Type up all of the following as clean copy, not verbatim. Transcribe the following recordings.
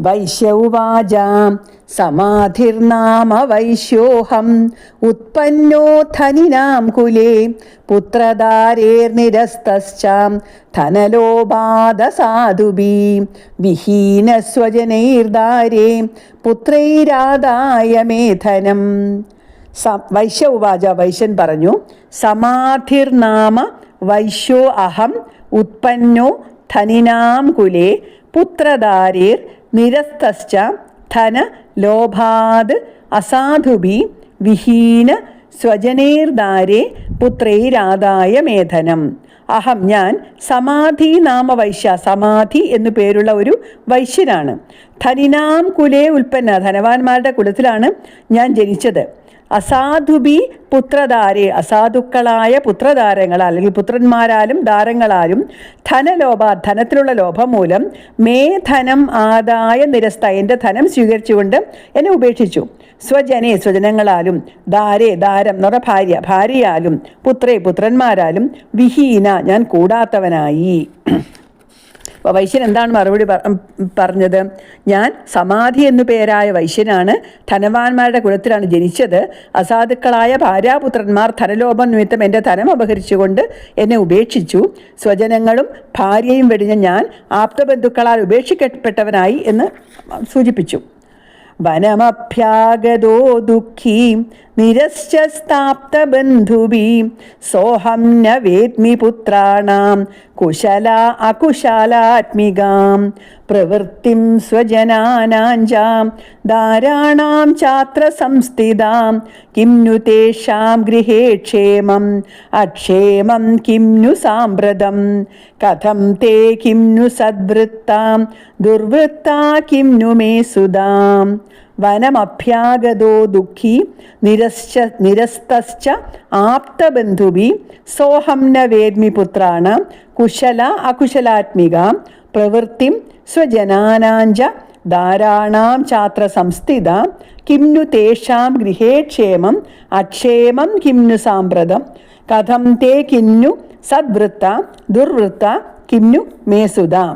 വൈശ്യൗവാച സമാധിർനാമ വൈശ്യോഹം ഉത്പന്നോ ധനിനാം കുലേ പുത്രദാരേർനിരസ്തശ്ച ധനലോപാദസാധുഭി വിഹീനസ്വജനൈർദാരേ പുത്രൈരാദായ മേധനം. വൈശ്യ ഉവാച, വൈശ്യൻ പറഞ്ഞു, സമാധിർനാമ വൈശ്യോ അഹം ഉത്പന്നോ ധനിനാം കുലേ പുത്രദാരേർ നിരസ്തശ്ച ധന ലോഭാത് അസാധുഭി വിഹീന സ്വജനേർദാരേ പുത്രൈരാദായ മേധനം. അഹം ഞാൻ സമാധി നാമ വൈശ്യ, സമാധി എന്നു പേരുള്ള ഒരു വൈശ്യനാണ്. ധനിനാം കുലേ ഉൽപ്പന്ന, ധനവാന്മാരുടെ കുലത്തിലാണ് ഞാൻ ജനിച്ചത്. അസാധുബി പുത്രദാരേ, അസാധുക്കളായ പുത്രദാരങ്ങളാൽ അല്ലെങ്കിൽ പുത്രന്മാരാലും ദാരങ്ങളാലും ധനലോഭ, ധനത്തിലുള്ള ലോഭം മൂലം മേധനം ആദായ നിരസ്ത, എൻ്റെ ധനം സ്വീകരിച്ചുകൊണ്ട് എന്നെ ഉപേക്ഷിച്ചു. സ്വജനെ, സ്വജനങ്ങളാലും ദാരേ, ദാരം എന്ന് പറഞ്ഞ ഭാര്യ, ഭാര്യയാലും പുത്രേ, പുത്രന്മാരാലും വിഹീന, ഞാൻ കൂടാത്തവനായി. അപ്പോൾ വൈശ്യൻ എന്താണ് മറുപടി പറഞ്ഞത്? ഞാൻ സമാധി എന്നു പേരായ വൈശ്യനാണ്, ധനവാന്മാരുടെ കുലത്തിലാണ് ജനിച്ചത്. അസാധുക്കളായ ഭാര്യാപുത്രന്മാർ ധനലോഭം നിമിത്തം എൻ്റെ ധനം അപഹരിച്ചുകൊണ്ട് എന്നെ ഉപേക്ഷിച്ചു. സ്വജനങ്ങളും ഭാര്യയും വെടിഞ്ഞ ഞാൻ ആപ്തബന്ധുക്കളാൽ ഉപേക്ഷിക്കപ്പെട്ടവനായി എന്ന് സൂചിപ്പിച്ചു. വനമഭ്യാഗതോ ദുഃഖീ നിരശ്ചസ്താപ്തബന്ധുഭി സോഹം ന വേദ്മി പുത്രാണാം കുശല അകുശലാത്മികാം പ്രവൃത്തിം സ്വജനാനാഞ്ചാം ദാരാണാം ചാത്ര സംസ്ഥിതാം കിം नु തേഷാം ഗൃഹേ ക്ഷേമം അക്ഷേമം കിം नु സാമ്പ്രതം കഥം തേ കിം नु സദ്വൃത്താം ദുർവൃത്താ കിം नु മേ സുതാം. വനമഭ്യാഗതോ ദുഃഖി നിരസ്തശ്ച ആപ്തബന്ധുഭി സോഹം ന വേദ്മി പുത്രാണാം കുശല അകുശലാത്മികാം പ്രവൃത്തിം സ്വജനാനാഞ്ച ദാരാണാം ചാത്ര സംസ്ഥിത കിം नु തേഷാം ഗൃഹേ ക്ഷേമം അക്ഷേമം കിം नु സാമ്പ്രതം കഥം തേ കിം नु സദ്വൃത്ത ദുർവൃത്ത കിം नु മേ സുതാം.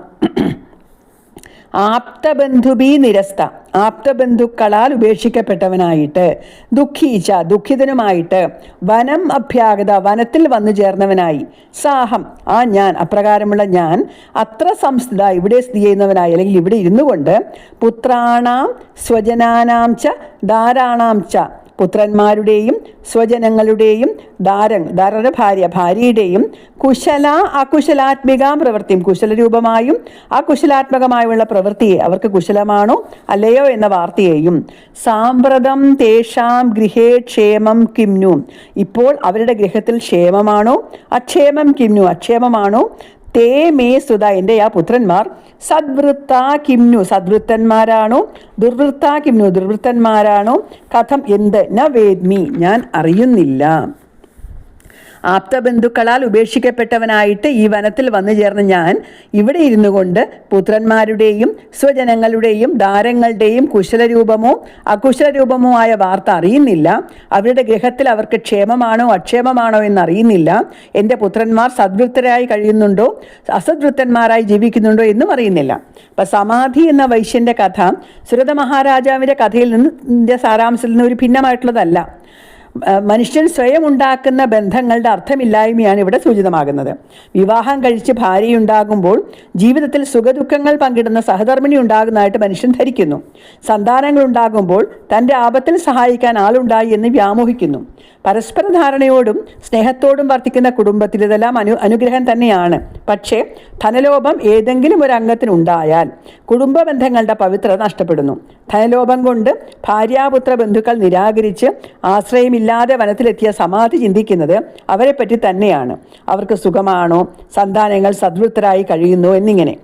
ആപ്തബന്ധുബി നിരസ്ത, ആപ്തബന്ധുക്കളാൽ ഉപേക്ഷിക്കപ്പെട്ടവനായിട്ട്, ദുഃഖീച്ച, ദുഃഖിതനുമായിട്ട്, വനം അഭ്യാഗത, വനത്തിൽ വന്നു ചേർന്നവനായി, സാഹം, ആ ഞാൻ, അപ്രകാരമുള്ള ഞാൻ, അത്ര സംസ്ഥിത, ഇവിടെ സ്ഥിതി ചെയ്യുന്നവനായി അല്ലെങ്കിൽ ഇവിടെ ഇരുന്നു കൊണ്ട്, പുത്രാണാം സ്വജനാനാം ച ദാരാണാം ച, പുത്രന്മാരുടെയും സ്വജനങ്ങളുടെയും ദാരന്റെ ഭാര്യയുടെയും കുശല അകുശലാത്മികാം പ്രവൃത്തിയും, കുശലരൂപമായും അകുശലാത്മകമായുള്ള പ്രവൃത്തിയെ, അവർക്ക് കുശലമാണോ അല്ലയോ എന്ന വാർത്തയെയും, സാമ്പ്രതം തേഷാം ഗൃഹേ ക്ഷേമം കിം नु, ഇപ്പോൾ അവരുടെ ഗൃഹത്തിൽ ക്ഷേമമാണോ അക്ഷേമം കിം नु, അക്ഷേമമാണോ, തേ മേ സുത, എൻ്റെ ആ പുത്രന്മാർ, സദ്വൃത്ത കിം नु, സദ്വൃത്തന്മാരാണോ, ദുർവൃത്ത കിം नु, ദുർവൃത്തന്മാരാണോ, കഥം എന്ത്, ന വേദ്മി, ഞാൻ അറിയുന്നില്ല. ആപ്തബന്ധുക്കളാൽ ഉപേക്ഷിക്കപ്പെട്ടവനായിട്ട് ഈ വനത്തിൽ വന്നു ചേർന്ന ഞാൻ ഇവിടെ ഇരുന്നു കൊണ്ട് പുത്രന്മാരുടെയും സ്വജനങ്ങളുടെയും ദാരങ്ങളുടെയും കുശലരൂപമോ അകുശലരൂപമോ ആയ വാർത്ത അറിയുന്നില്ല. അവരുടെ ഗൃഹത്തിൽ അവർക്ക് ക്ഷേമമാണോ അക്ഷേമമാണോ എന്നറിയുന്നില്ല. എൻ്റെ പുത്രന്മാർ സദ്വൃത്തരായി കഴിയുന്നുണ്ടോ അസദ്വൃത്തന്മാരായി ജീവിക്കുന്നുണ്ടോ എന്നും അറിയുന്നില്ല. അപ്പം സമാധി എന്ന വൈശ്യൻ്റെ കഥ സുരത മഹാരാജാവിൻ്റെ കഥയിൽ നിന്ന് സാരാംശത്തിൽ നിന്ന് ഒരു ഭിന്നമായിട്ടുള്ളതല്ല. മനുഷ്യൻ സ്വയം ഉണ്ടാക്കുന്ന ബന്ധങ്ങളുടെ അർത്ഥമില്ലായ്മയാണ് ഇവിടെ സൂചിതമാകുന്നത്. വിവാഹം കഴിച്ച് ഭാര്യയുണ്ടാകുമ്പോൾ ജീവിതത്തിൽ സുഖദുഃഖങ്ങൾ പങ്കിടുന്ന സഹധർമ്മിണി ഉണ്ടാകുന്നതായിട്ട് മനുഷ്യൻ ധരിക്കുന്നു. സന്താനങ്ങൾ ഉണ്ടാകുമ്പോൾ തൻ്റെ ആപത്തിൽ സഹായിക്കാൻ ആളുണ്ടായി എന്ന് വ്യാമോഹിക്കുന്നു. പരസ്പര ധാരണയോടും സ്നേഹത്തോടും വർത്തിക്കുന്ന കുടുംബത്തിൽ ഇതെല്ലാം അനുഗ്രഹം തന്നെയാണ്. പക്ഷേ ധനലോഭം ഏതെങ്കിലും ഒരു അംഗത്തിനുണ്ടായാൽ കുടുംബ ബന്ധങ്ങളുടെ പവിത്രത നഷ്ടപ്പെടുന്നു. ധനലോഭം കൊണ്ട് ഭാര്യാപുത്ര ബന്ധുക്കൾ നിരാകരിച്ച് ആശ്രയമില്ലാതെ വനത്തിലെത്തിയ സമാധി ചിന്തിക്കുന്നത് അവരെപ്പറ്റി തന്നെയാണ്. അവർക്ക് സുഖമാണോ, സന്താനങ്ങൾ സദ്വൃത്തരായി കഴിയുന്നു എന്നിങ്ങനെ.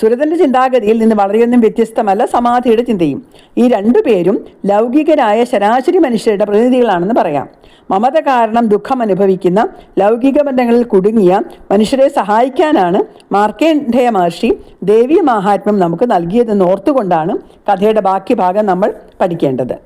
സുരതൻ്റെ ചിന്താഗതിയിൽ നിന്ന് വളരെയൊന്നും വ്യത്യസ്തമല്ല സമാധിയുടെ ചിന്തയും. ഈ രണ്ടുപേരും ലൗകികരായ ശരാശരി മനുഷ്യരുടെ പ്രതിനിധികളാണെന്ന് പറയാം. മമത കാരണം ദുഃഖം അനുഭവിക്കുന്ന ലൗകിക ബന്ധങ്ങളിൽ കുടുങ്ങിയ മനുഷ്യരെ സഹായിക്കാനാണ് മാർക്കണ്ഡേയ മഹർഷി ദേവീ മാഹാത്മ്യം നമുക്ക് നൽകിയതെന്ന് ഓർത്തുകൊണ്ടാണ് കഥയുടെ ബാക്കി ഭാഗം നമ്മൾ പഠിക്കേണ്ടത്.